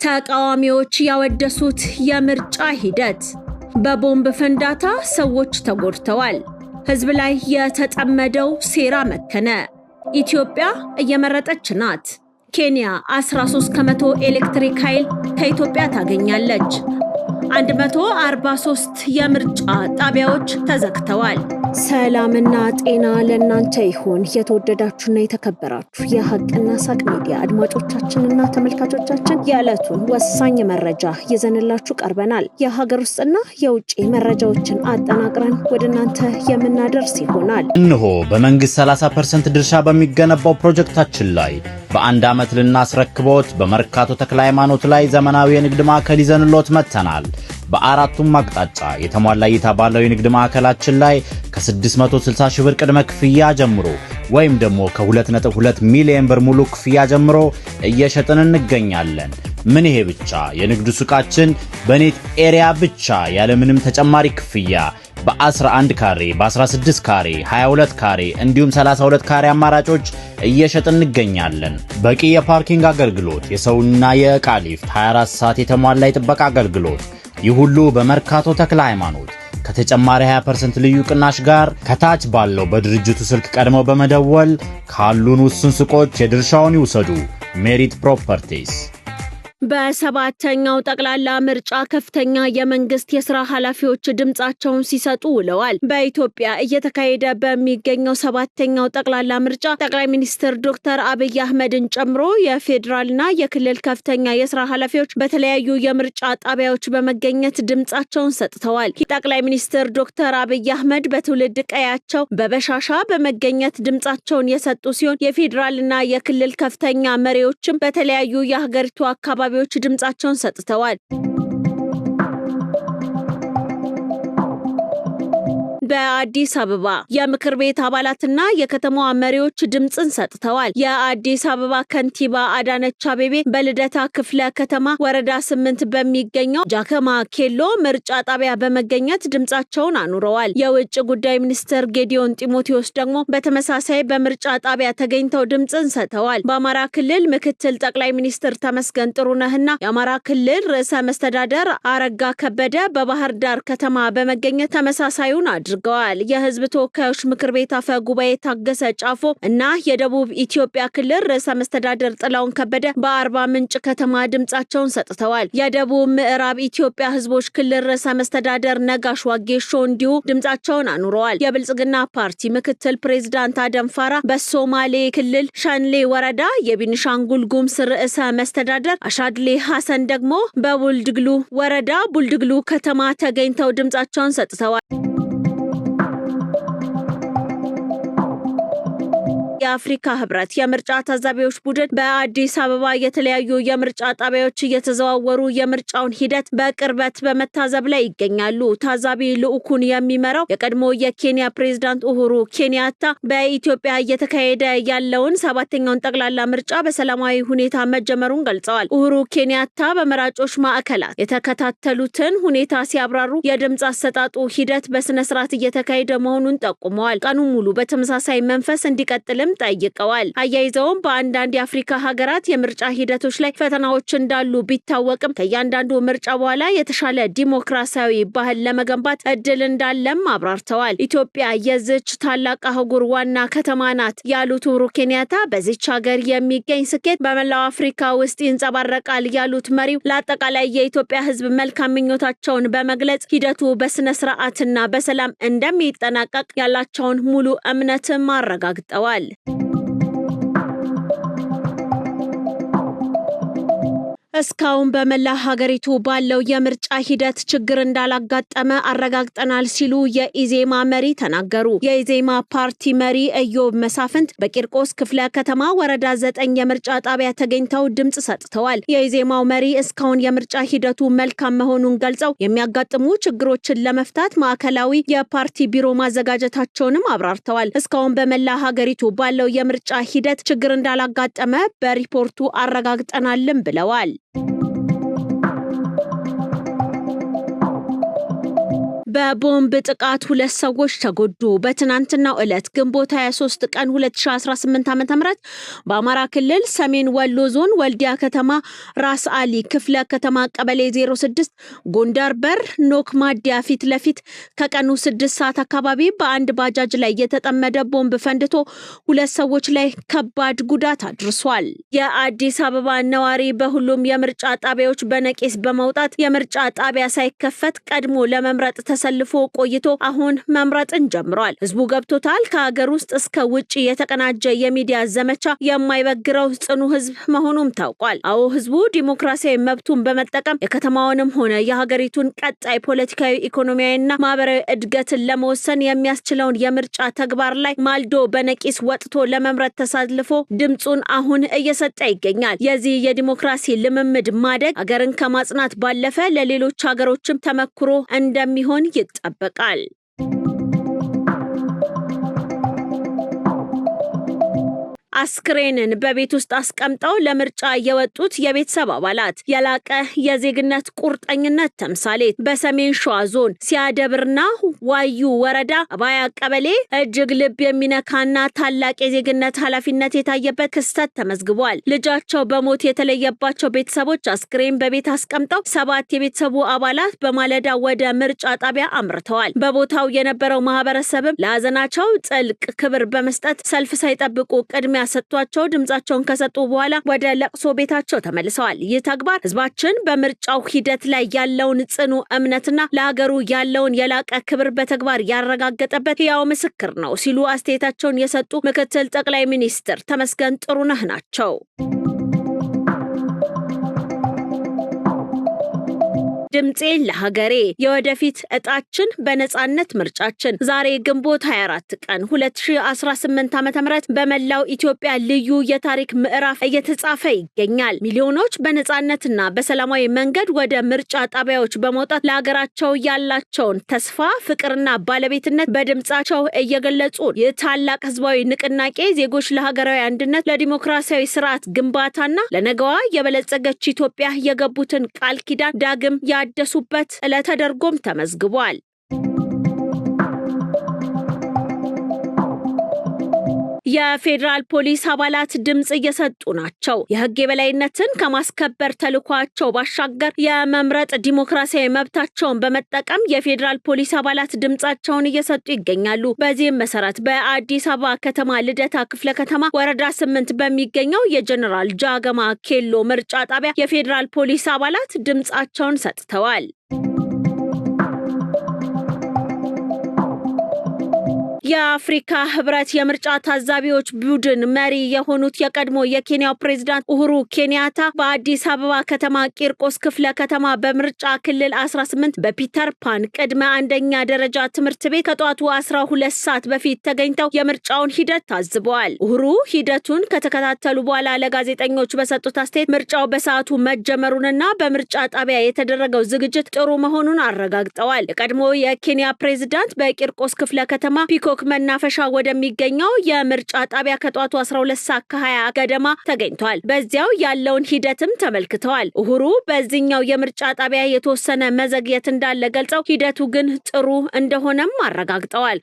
ተቃዋሚዎች ያወደሱት የምርጫ ሂደት። በቦምብ ፍንዳታ ሰዎች ተጎድተዋል። ህዝብ ላይ የተጠመደው ሴራ መከነ። ኢትዮጵያ እየመረጠች ናት። ኬንያ 13% ኤሌክትሪክ ኃይል ከኢትዮጵያ ታገኛለች። 143 የምርጫ ጣቢያዎች ተዘግተዋል። ሰላምና ጤና ለእናንተ ይሁን። የተወደዳችሁና የተከበራችሁ የሀቅና ሳቅ ሚዲያ አድማጮቻችንና ተመልካቾቻችን የዕለቱን ወሳኝ መረጃ ይዘንላችሁ ቀርበናል። የሀገር ውስጥና የውጭ መረጃዎችን አጠናቅረን ወደ እናንተ የምናደርስ ይሆናል። እነሆ በመንግስት 30% ድርሻ በሚገነባው ፕሮጀክታችን ላይ በአንድ ዓመት ልናስረክቦት በመርካቶ ተክለ ሃይማኖት ላይ ዘመናዊ የንግድ ማዕከል ይዘንሎት መጥተናል። በአራቱም አቅጣጫ የተሟላ እይታ ባለው የንግድ ማዕከላችን ላይ ከ660 ሺህ ብር ቅድመ ክፍያ ጀምሮ ወይም ደግሞ ከ2.2 ሚሊዮን ብር ሙሉ ክፍያ ጀምሮ እየሸጥን እንገኛለን። ምን ይሄ ብቻ! የንግድ ሱቃችን በኔት ኤሪያ ብቻ ያለምንም ተጨማሪ ክፍያ በ11 ካሬ፣ በ16 ካሬ፣ 22 ካሬ እንዲሁም 32 ካሬ አማራጮች እየሸጥን እንገኛለን። በቂ የፓርኪንግ አገልግሎት፣ የሰውና የዕቃ ሊፍት፣ 24 ሰዓት የተሟላ የጥበቃ አገልግሎት፣ ይህ ሁሉ በመርካቶ ተክለ ሃይማኖት ከተጨማሪ 20% ልዩ ቅናሽ ጋር ከታች ባለው በድርጅቱ ስልክ ቀድመው በመደወል ካሉን ውስን ሱቆች የድርሻውን ይውሰዱ። ሜሪት ፕሮፐርቲስ። በሰባተኛው ጠቅላላ ምርጫ ከፍተኛ የመንግስት የሥራ ኃላፊዎች ድምጻቸውን ሲሰጡ ውለዋል። በኢትዮጵያ እየተካሄደ በሚገኘው ሰባተኛው ጠቅላላ ምርጫ ጠቅላይ ሚኒስትር ዶክተር አብይ አህመድን ጨምሮ የፌዴራልና የክልል ከፍተኛ የሥራ ኃላፊዎች በተለያዩ የምርጫ ጣቢያዎች በመገኘት ድምጻቸውን ሰጥተዋል። ጠቅላይ ሚኒስትር ዶክተር አብይ አህመድ በትውልድ ቀያቸው በበሻሻ በመገኘት ድምጻቸውን የሰጡ ሲሆን የፌዴራልና የክልል ከፍተኛ መሪዎችም በተለያዩ የሀገሪቱ አካባቢዎች ድምጻቸውን ሰጥተዋል። በአዲስ አበባ የምክር ቤት አባላትና የከተማዋ መሪዎች ድምጽን ሰጥተዋል። የአዲስ አበባ ከንቲባ አዳነች አቤቤ በልደታ ክፍለ ከተማ ወረዳ 8 በሚገኘው ጃከማ ኬሎ ምርጫ ጣቢያ በመገኘት ድምጻቸውን አኑረዋል። የውጭ ጉዳይ ሚኒስትር ጌዲዮን ጢሞቴዎስ ደግሞ በተመሳሳይ በምርጫ ጣቢያ ተገኝተው ድምጽን ሰጥተዋል። በአማራ ክልል ምክትል ጠቅላይ ሚኒስትር ተመስገን ጥሩነህና የአማራ ክልል ርዕሰ መስተዳደር አረጋ ከበደ በባህር ዳር ከተማ በመገኘት ተመሳሳዩን አድርገዋል። የህዝብ ተወካዮች ምክር ቤት አፈ ጉባኤ ታገሰ ጫፎ እና የደቡብ ኢትዮጵያ ክልል ርዕሰ መስተዳደር ጥላውን ከበደ በአርባ ምንጭ ከተማ ድምጻቸውን ሰጥተዋል። የደቡብ ምዕራብ ኢትዮጵያ ህዝቦች ክልል ርዕሰ መስተዳደር ነጋሽ ዋጌሾ እንዲሁ ድምጻቸውን አኑረዋል። የብልጽግና ፓርቲ ምክትል ፕሬዝዳንት አደም ፋራ በሶማሌ ክልል ሻንሌ ወረዳ፣ የቤኒሻንጉል ጉሙዝ ርዕሰ መስተዳደር አሻድሌ ሐሰን ደግሞ በቡልድግሉ ወረዳ ቡልድግሉ ከተማ ተገኝተው ድምጻቸውን ሰጥተዋል። የአፍሪካ ህብረት የምርጫ ታዛቢዎች ቡድን በአዲስ አበባ የተለያዩ የምርጫ ጣቢያዎች እየተዘዋወሩ የምርጫውን ሂደት በቅርበት በመታዘብ ላይ ይገኛሉ። ታዛቢ ልዑኩን የሚመራው የቀድሞ የኬንያ ፕሬዝዳንት ኡሁሩ ኬንያታ በኢትዮጵያ እየተካሄደ ያለውን ሰባተኛውን ጠቅላላ ምርጫ በሰላማዊ ሁኔታ መጀመሩን ገልጸዋል። ኡሁሩ ኬንያታ በመራጮች ማዕከላት የተከታተሉትን ሁኔታ ሲያብራሩ የድምጽ አሰጣጡ ሂደት በስነ ስርዓት እየተካሄደ መሆኑን ጠቁመዋል። ቀኑን ሙሉ በተመሳሳይ መንፈስ እንዲቀጥልም ጠይቀዋል። አያይዘውም በአንዳንድ የአፍሪካ ሀገራት የምርጫ ሂደቶች ላይ ፈተናዎች እንዳሉ ቢታወቅም ከእያንዳንዱ ምርጫ በኋላ የተሻለ ዲሞክራሲያዊ ባህል ለመገንባት እድል እንዳለም አብራርተዋል። ኢትዮጵያ የዚች ታላቅ አህጉር ዋና ከተማ ናት ያሉት ኡሁሩ ኬንያታ በዚች ሀገር የሚገኝ ስኬት በመላው አፍሪካ ውስጥ ይንጸባረቃል ያሉት መሪው ለአጠቃላይ የኢትዮጵያ ሕዝብ መልካም ምኞታቸውን በመግለጽ ሂደቱ በስነ ስርዓትና በሰላም እንደሚጠናቀቅ ያላቸውን ሙሉ እምነትም አረጋግጠዋል። እስካሁን በመላ ሀገሪቱ ባለው የምርጫ ሂደት ችግር እንዳላጋጠመ አረጋግጠናል ሲሉ የኢዜማ መሪ ተናገሩ። የኢዜማ ፓርቲ መሪ ኢዮብ መሳፍንት በቂርቆስ ክፍለ ከተማ ወረዳ 9 የምርጫ ጣቢያ ተገኝተው ድምጽ ሰጥተዋል። የኢዜማው መሪ እስካሁን የምርጫ ሂደቱ መልካም መሆኑን ገልጸው የሚያጋጥሙ ችግሮችን ለመፍታት ማዕከላዊ የፓርቲ ቢሮ ማዘጋጀታቸውንም አብራርተዋል። እስካሁን በመላ ሀገሪቱ ባለው የምርጫ ሂደት ችግር እንዳላጋጠመ በሪፖርቱ አረጋግጠናልም ብለዋል። በቦምብ ጥቃት 2 ሰዎች ተጎዱ። በትናንትናው ዕለት ግንቦት 23 ቀን 2018 ዓ.ም በአማራ ክልል ሰሜን ወሎ ዞን ወልዲያ ከተማ ራስ አሊ ክፍለ ከተማ ቀበሌ 06 ጎንደር በር ኖክ ማዲያ ፊት ለፊት ከቀኑ 6 ሰዓት አካባቢ በአንድ ባጃጅ ላይ የተጠመደ ቦምብ ፈንድቶ 2 ሰዎች ላይ ከባድ ጉዳት አድርሷል። የአዲስ አበባ ነዋሪ በሁሉም የምርጫ ጣቢያዎች በነቂስ በመውጣት የምርጫ ጣቢያ ሳይከፈት ቀድሞ ለመምረጥ ተሰልፎ ቆይቶ አሁን መምረጥን ጀምሯል። ህዝቡ ገብቶታል። ከሀገር ውስጥ እስከ ውጪ የተቀናጀ የሚዲያ ዘመቻ የማይበግረው ጽኑ ህዝብ መሆኑም ታውቋል። አዎ ህዝቡ ዲሞክራሲያዊ መብቱን በመጠቀም የከተማውንም ሆነ የሀገሪቱን ቀጣይ ፖለቲካዊ፣ ኢኮኖሚያዊና ማህበራዊ እድገትን ለመወሰን የሚያስችለውን የምርጫ ተግባር ላይ ማልዶ በነቂስ ወጥቶ ለመምረጥ ተሳልፎ ድምጹን አሁን እየሰጠ ይገኛል። የዚህ የዲሞክራሲ ልምምድ ማደግ ሀገርን ከማጽናት ባለፈ ለሌሎች ሀገሮችም ተመክሮ እንደሚሆን ይጠበቃል። አስክሬንን በቤት ውስጥ አስቀምጠው ለምርጫ የወጡት የቤተሰብ አባላት የላቀ የዜግነት ቁርጠኝነት ተምሳሌት። በሰሜን ሸዋ ዞን ሲያደብርና ዋዩ ወረዳ አባያ ቀበሌ እጅግ ልብ የሚነካና ታላቅ የዜግነት ኃላፊነት የታየበት ክስተት ተመዝግቧል። ልጃቸው በሞት የተለየባቸው ቤተሰቦች አስክሬን በቤት አስቀምጠው 7 የቤተሰቡ አባላት በማለዳ ወደ ምርጫ ጣቢያ አምርተዋል። በቦታው የነበረው ማህበረሰብም ለሀዘናቸው ጥልቅ ክብር በመስጠት ሰልፍ ሳይጠብቁ ቅድሚያ ሰጥቷቸው ድምጻቸውን ከሰጡ በኋላ ወደ ለቅሶ ቤታቸው ተመልሰዋል። ይህ ተግባር ህዝባችን በምርጫው ሂደት ላይ ያለውን ጽኑ እምነትና ለሀገሩ ያለውን የላቀ ክብር በተግባር ያረጋገጠበት ሕያው ምስክር ነው ሲሉ አስተያየታቸውን የሰጡ ምክትል ጠቅላይ ሚኒስትር ተመስገን ጥሩነህ ናቸው። ድምጼ ለሀገሬ የወደፊት እጣችን በነጻነት ምርጫችን። ዛሬ ግንቦት 24 ቀን 2018 ዓ.ም በመላው ኢትዮጵያ ልዩ የታሪክ ምዕራፍ እየተጻፈ ይገኛል። ሚሊዮኖች በነጻነትና በሰላማዊ መንገድ ወደ ምርጫ ጣቢያዎች በመውጣት ለሀገራቸው ያላቸውን ተስፋ፣ ፍቅርና ባለቤትነት በድምጻቸው እየገለጹ። ይህ ታላቅ ህዝባዊ ንቅናቄ ዜጎች ለሀገራዊ አንድነት፣ ለዲሞክራሲያዊ ስርዓት ግንባታና ለነገዋ የበለጸገች ኢትዮጵያ የገቡትን ቃል ኪዳን ዳግም ያደሱበት ዕለት ተደርጎም ተመዝግቧል። የፌዴራል ፖሊስ አባላት ድምጽ እየሰጡ ናቸው። የህግ የበላይነትን ከማስከበር ተልዕኳቸው ባሻገር የመምረጥ ዲሞክራሲያዊ መብታቸውን በመጠቀም የፌዴራል ፖሊስ አባላት ድምጻቸውን እየሰጡ ይገኛሉ። በዚህም መሰረት በአዲስ አበባ ከተማ ልደታ ክፍለ ከተማ ወረዳ 8 በሚገኘው የጀነራል ጃገማ ኬሎ ምርጫ ጣቢያ የፌዴራል ፖሊስ አባላት ድምጻቸውን ሰጥተዋል። የአፍሪካ ህብረት የምርጫ ታዛቢዎች ቡድን መሪ የሆኑት የቀድሞ የኬንያው ፕሬዝዳንት ኡሁሩ ኬንያታ በአዲስ አበባ ከተማ ቂርቆስ ክፍለ ከተማ በምርጫ ክልል 18 በፒተር ፓን ቅድመ አንደኛ ደረጃ ትምህርት ቤት ከጧቱ 12 ሰዓት በፊት ተገኝተው የምርጫውን ሂደት ታዝበዋል። ኡሁሩ ሂደቱን ከተከታተሉ በኋላ ለጋዜጠኞች በሰጡት አስተያየት ምርጫው በሰዓቱ መጀመሩንና በምርጫ ጣቢያ የተደረገው ዝግጅት ጥሩ መሆኑን አረጋግጠዋል። የቀድሞ የኬንያ ፕሬዝዳንት በቂርቆስ ክፍለ ከተማ ፒኮ መናፈሻ ወደሚገኘው የምርጫ ጣቢያ ከጧቱ 12 ሰዓት ከ20 ገደማ ተገኝቷል። በዚያው ያለውን ሂደትም ተመልክተዋል። ኡሁሩ በዚህኛው የምርጫ ጣቢያ የተወሰነ መዘግየት እንዳለ ገልጸው ሂደቱ ግን ጥሩ እንደሆነም አረጋግጠዋል።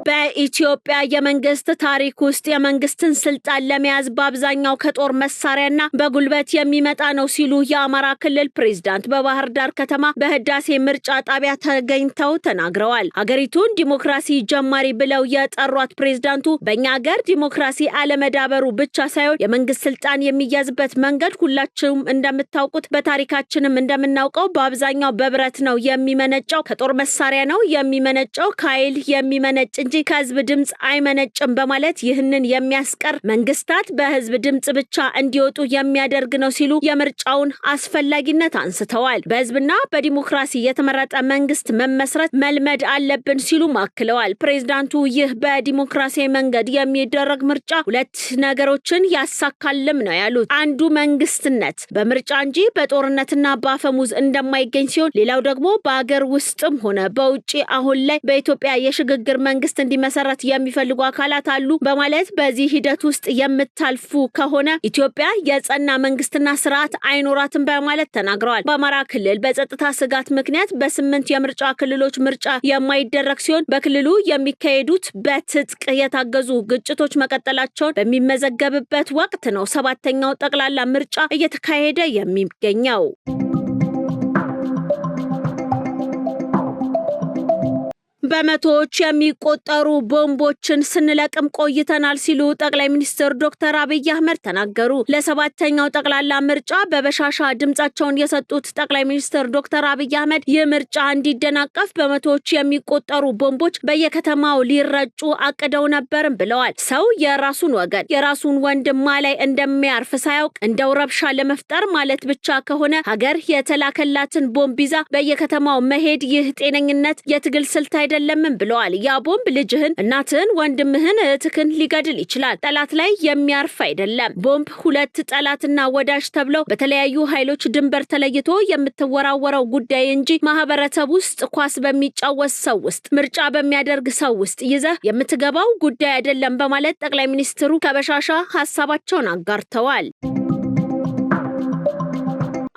በኢትዮጵያ የመንግስት ታሪክ ውስጥ የመንግስትን ስልጣን ለመያዝ በአብዛኛው ከጦር መሳሪያና በጉልበት የሚመጣ ነው ሲሉ የአማራ ክልል ፕሬዝዳንት በባህር ዳር ከተማ በህዳሴ ምርጫ ጣቢያ ተገኝተው ተናግረዋል። ሀገሪቱን ዲሞክራሲ ጀማሪ ብለው የጠሯት ፕሬዝዳንቱ በእኛ ሀገር ዲሞክራሲ አለመዳበሩ ብቻ ሳይሆን የመንግስት ስልጣን የሚያዝበት መንገድ ሁላችሁም እንደምታውቁት በታሪካችንም እንደምናውቀው በአብዛኛው በብረት ነው የሚመነጨው፣ ከጦር መሳሪያ ነው የሚመነጨው፣ ከኃይል የሚመነጭ እንጂ ከህዝብ ድምጽ አይመነጭም በማለት ይህንን የሚያስቀር መንግስታት በህዝብ ድምጽ ብቻ እንዲወጡ የሚያደርግ ነው ሲሉ የምርጫውን አስፈላጊነት አንስተዋል። በህዝብና በዲሞክራሲ የተመረጠ መንግስት መመስረት መልመድ አለብን ሲሉ አክለዋል። ፕሬዝዳንቱ ይህ በዲሞክራሲያዊ መንገድ የሚደረግ ምርጫ 2 ነገሮችን ያሳካልም ነው ያሉት። አንዱ መንግስትነት በምርጫ እንጂ በጦርነትና በአፈሙዝ እንደማይገኝ ሲሆን፣ ሌላው ደግሞ በአገር ውስጥም ሆነ በውጪ አሁን ላይ በኢትዮጵያ የሽግግር መንግስት እንዲመሰረት የሚፈልጉ አካላት አሉ በማለት በዚህ ሂደት ውስጥ የምታልፉ ከሆነ ኢትዮጵያ የጸና መንግስትና ስርዓት አይኖራትም በማለት ተናግረዋል። በአማራ ክልል በጸጥታ ስጋት ምክንያት በ8 የምርጫ ክልሎች ምርጫ የማይደረግ ሲሆን በክልሉ የሚካሄዱት በትጥቅ የታገዙ ግጭቶች መቀጠላቸውን በሚመዘገብበት ወቅት ነው 7ኛው ጠቅላላ ምርጫ እየተካሄደ የሚገኘው። በመቶዎች የሚቆጠሩ ቦምቦችን ስንለቅም ቆይተናል ሲሉ ጠቅላይ ሚኒስትር ዶክተር አብይ አህመድ ተናገሩ። ለ7ኛው ጠቅላላ ምርጫ በበሻሻ ድምጻቸውን የሰጡት ጠቅላይ ሚኒስትር ዶክተር አብይ አህመድ ይህ ምርጫ እንዲደናቀፍ በመቶዎች የሚቆጠሩ ቦምቦች በየከተማው ሊረጩ አቅደው ነበርም ብለዋል። ሰው የራሱን ወገን የራሱን ወንድም ላይ እንደሚያርፍ ሳያውቅ እንደው ረብሻ ለመፍጠር ማለት ብቻ ከሆነ ሀገር የተላከላትን ቦምብ ይዛ በየከተማው መሄድ ይህ ጤነኝነት የትግል ስልት አይደለም ብለዋል። ያ ቦምብ ልጅህን፣ እናትህን፣ ወንድምህን፣ እህትህን ሊገድል ይችላል። ጠላት ላይ የሚያርፍ አይደለም። ቦምብ ሁለት ጠላትና ወዳጅ ተብለው በተለያዩ ኃይሎች ድንበር ተለይቶ የምትወራወረው ጉዳይ እንጂ ማህበረሰብ ውስጥ ኳስ በሚጫወት ሰው ውስጥ ምርጫ በሚያደርግ ሰው ውስጥ ይዘህ የምትገባው ጉዳይ አይደለም በማለት ጠቅላይ ሚኒስትሩ ከበሻሻ ሐሳባቸውን አጋርተዋል።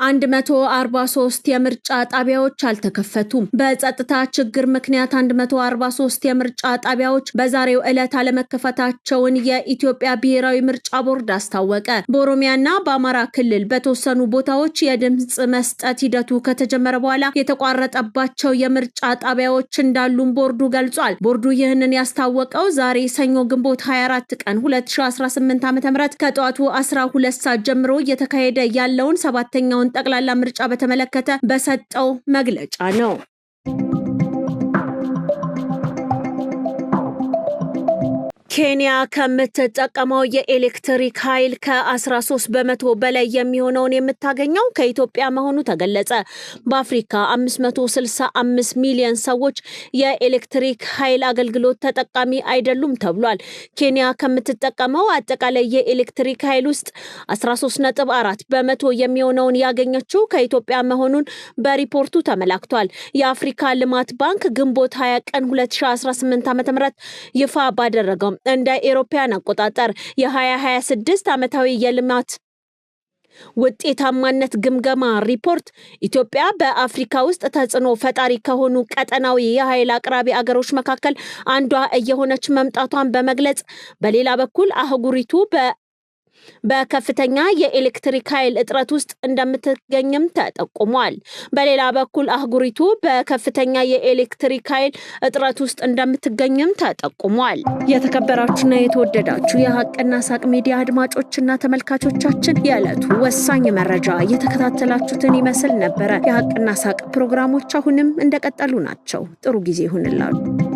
143 የምርጫ ጣቢያዎች አልተከፈቱም። በጸጥታ ችግር ምክንያት 143 የምርጫ ጣቢያዎች በዛሬው ዕለት አለመከፈታቸውን የኢትዮጵያ ብሔራዊ ምርጫ ቦርድ አስታወቀ። በኦሮሚያና በአማራ ክልል በተወሰኑ ቦታዎች የድምጽ መስጠት ሂደቱ ከተጀመረ በኋላ የተቋረጠባቸው የምርጫ ጣቢያዎች እንዳሉም ቦርዱ ገልጿል። ቦርዱ ይህንን ያስታወቀው ዛሬ ሰኞ ግንቦት 24 ቀን 2018 ዓ.ም ከጠዋቱ 12 ሰዓት ጀምሮ እየተካሄደ ያለውን 7ኛው ጠቅላላ ምርጫ በተመለከተ በሰጠው መግለጫ ነው። ኬንያ ከምትጠቀመው የኤሌክትሪክ ኃይል ከ13 በመቶ በላይ የሚሆነውን የምታገኘው ከኢትዮጵያ መሆኑ ተገለጸ። በአፍሪካ 565 ሚሊዮን ሰዎች የኤሌክትሪክ ኃይል አገልግሎት ተጠቃሚ አይደሉም ተብሏል። ኬንያ ከምትጠቀመው አጠቃላይ የኤሌክትሪክ ኃይል ውስጥ 13.4 በመቶ የሚሆነውን ያገኘችው ከኢትዮጵያ መሆኑን በሪፖርቱ ተመላክቷል። የአፍሪካ ልማት ባንክ ግንቦት 20 ቀን 2018 ዓ.ም ይፋ ባደረገው እንደ ኤሮፓያን አቆጣጠር የ2026 ዓመታዊ የልማት ውጤታማነት ግምገማ ሪፖርት ኢትዮጵያ በአፍሪካ ውስጥ ተጽዕኖ ፈጣሪ ከሆኑ ቀጠናዊ የኃይል አቅራቢ አገሮች መካከል አንዷ እየሆነች መምጣቷን በመግለጽ በሌላ በኩል አህጉሪቱ በከፍተኛ የኤሌክትሪክ ኃይል እጥረት ውስጥ እንደምትገኝም ተጠቁሟል። በሌላ በኩል አህጉሪቱ በከፍተኛ የኤሌክትሪክ ኃይል እጥረት ውስጥ እንደምትገኝም ተጠቁሟል። የተከበራችሁና የተወደዳችሁ የሀቅና ሳቅ ሚዲያ አድማጮችና ተመልካቾቻችን የዕለቱ ወሳኝ መረጃ የተከታተላችሁትን ይመስል ነበረ። የሀቅና ሳቅ ፕሮግራሞች አሁንም እንደቀጠሉ ናቸው። ጥሩ ጊዜ ይሁንላችሁ።